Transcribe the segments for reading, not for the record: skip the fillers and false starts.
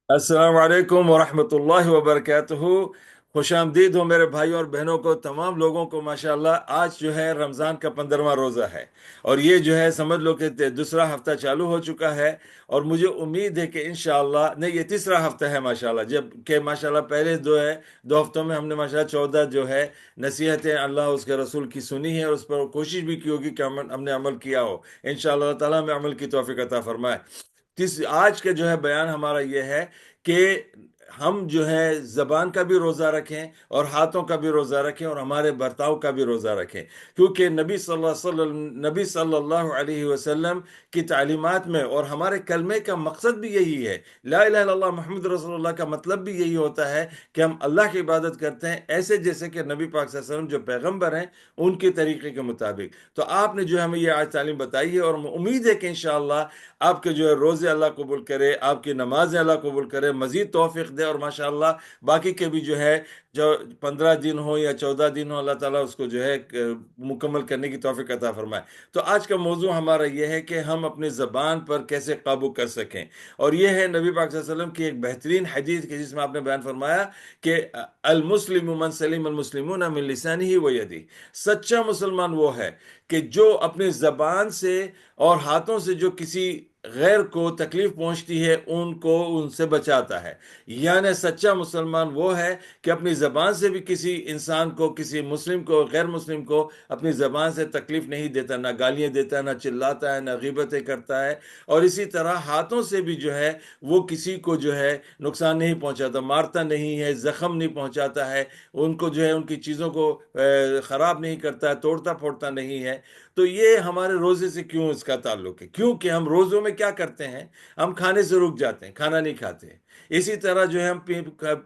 السلام علیکم ورحمۃ اللہ وبرکاتہ۔ خوش آمدید ہو میرے بھائیوں اور بہنوں کو، تمام لوگوں کو۔ ماشاءاللہ آج جو ہے رمضان کا 15واں روزہ ہے، اور یہ جو ہے سمجھ لو کہ دوسرا ہفتہ چالو ہو چکا ہے، اور مجھے امید ہے کہ انشاءاللہ نہیں، یہ تیسرا ہفتہ ہے ماشاءاللہ، جب کہ ماشاءاللہ پہلے دو ہفتوں میں ہم نے ماشاءاللہ 14 جو ہے نصیحتیں اللہ اس کے رسول کی سنی ہے، اور اس پر کوشش بھی کی ہوگی کہ ہم نے عمل کیا ہو۔ انشاءاللہ تعالیٰ ہمیں عمل کی توفیق عطا فرمائے۔ آج کا جو ہے بیان ہمارا یہ ہے کہ ہم جو ہے زبان کا بھی روزہ رکھیں، اور ہاتھوں کا بھی روزہ رکھیں، اور ہمارے برتاؤ کا بھی روزہ رکھیں، کیونکہ نبی صلی اللہ علیہ وسلم کی تعلیمات میں اور ہمارے کلمے کا مقصد بھی یہی ہے۔ لا الہ الا اللہ محمد رسول اللہ کا مطلب بھی یہی ہوتا ہے کہ ہم اللہ کی عبادت کرتے ہیں ایسے جیسے کہ نبی پاک صلی اللہ علیہ وسلم جو پیغمبر ہیں ان کے طریقے کے مطابق۔ تو آپ نے جو ہمیں یہ آج تعلیم بتائی ہے، اور امید ہے کہ انشاءاللہ آپ کے جو ہے روزے اللہ قبول کرے، آپ کی نمازیں اللہ قبول کرے، مزید توفیق دے، اور ماشاءاللہ باقی کے بھی جو ہے جو 15 دن ہو یا 14 دن ہو، اللہ تعالیٰ اس کو جو ہے مکمل کرنے کی توفیق عطا فرمائے۔ تو آج کا موضوع ہمارا یہ ہے کہ ہم اپنی زبان پر کیسے قابو کر سکیں، اور یہ ہے نبی پاک صلی اللہ علیہ وسلم کی ایک بہترین حدیث کی، جس میں آپ نے بیان فرمایا کہ المسلم من سلم المسلمون من لسانہ و یدہ۔ سچا مسلمان وہ ہے کہ جو اپنی زبان سے اور ہاتھوں سے جو کسی غیر کو تکلیف پہنچتی ہے ان سے بچاتا ہے۔ یعنی سچا مسلمان وہ ہے کہ اپنی زبان سے بھی کسی انسان کو، کسی مسلم کو، غیر مسلم کو اپنی زبان سے تکلیف نہیں دیتا، نہ گالیاں دیتا ہے، نہ چلاتا ہے، نہ غیبتیں کرتا ہے، اور اسی طرح ہاتھوں سے بھی جو ہے وہ کسی کو جو ہے نقصان نہیں پہنچاتا، مارتا نہیں ہے، زخم نہیں پہنچاتا ہے، ان کو جو ہے ان کی چیزوں کو خراب نہیں کرتا ہے، توڑتا پھوڑتا نہیں ہے۔ تو یہ ہمارے روزے سے کیوں اس کا تعلق ہے؟ کیونکہ ہم روزوں میں کیا کرتے ہیں؟ ہم کھانے سے رک جاتے ہیں، کھانا نہیں کھاتے ہیں۔ اسی طرح جو ہے ہم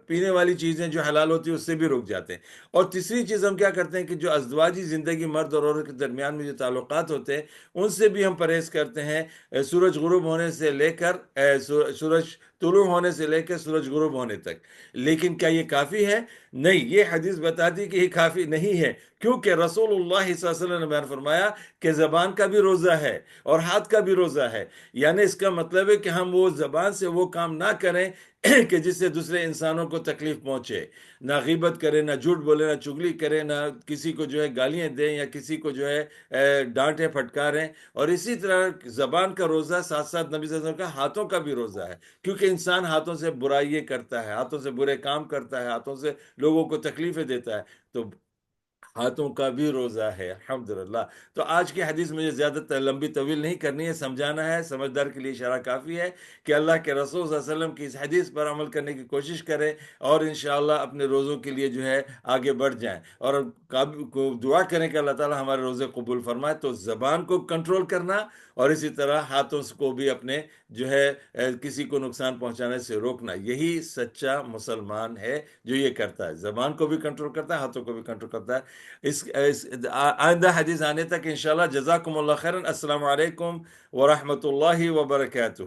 پینے والی چیزیں جو حلال ہوتی ہیں اس سے بھی رک جاتے ہیں۔ اور تیسری چیز ہم کیا کرتے ہیں کہ جو ازدواجی زندگی مرد اور عورت کے درمیان میں جو تعلقات ہوتے ہیں ان سے بھی ہم پرہیز کرتے ہیں، سورج غروب ہونے سے لے کر سورج طلوع ہونے سے لے کر سورج غروب ہونے تک۔ لیکن کیا یہ کافی ہے؟ نہیں، یہ حدیث بتاتی کہ یہ کافی نہیں ہے، کیونکہ رسول اللہ صلی اللہ علیہ وسلم نے بیان فرمایا کہ زبان کا بھی روزہ ہے اور ہاتھ کا بھی روزہ ہے۔ یعنی اس کا مطلب ہے کہ ہم وہ زبان سے وہ کام نہ کریں کہ جس سے دوسرے انسانوں کو تکلیف پہنچے، نہ غیبت کریں، نہ جھوٹ بولیں، نہ چگلی کریں، نہ کسی کو جو ہے گالیاں دیں یا کسی کو جو ہے ڈانٹیں پھٹکاریں۔ اور اسی طرح زبان کا روزہ ساتھ ساتھ نبی صلی اللہ علیہ وسلم کا ہاتھوں کا بھی روزہ ہے، کیونکہ انسان ہاتھوں سے برائیاں کرتا ہے، ہاتھوں سے برے کام کرتا ہے، ہاتھوں سے لوگوں کو تکلیفیں دیتا ہے، تو ہاتھوں کا بھی روزہ ہے الحمدللہ۔ تو آج کی حدیث مجھے زیادہ لمبی طویل نہیں کرنی ہے، سمجھانا ہے، سمجھدار کے لیے اشارہ کافی ہے کہ اللہ کے رسول صلی اللہ علیہ وسلم کی اس حدیث پر عمل کرنے کی کوشش کریں، اور انشاءاللہ اپنے روزوں کے لیے جو ہے آگے بڑھ جائیں، اور دعا کریں کہ اللہ تعالی ہمارے روزے قبول فرمائے۔ تو زبان کو کنٹرول کرنا، اور اسی طرح ہاتھوں کو بھی اپنے جو ہے کسی کو نقصان پہنچانے سے روکنا، یہی سچا مسلمان ہے جو یہ کرتا ہے، زبان کو بھی کنٹرول کرتا ہے، ہاتھوں کو بھی کنٹرول کرتا ہے۔ آئندہ حدیث آنے تک انشاءاللہ جزاکم اللہ خیرن۔ السلام علیکم ورحمۃ اللہ وبرکاتہ۔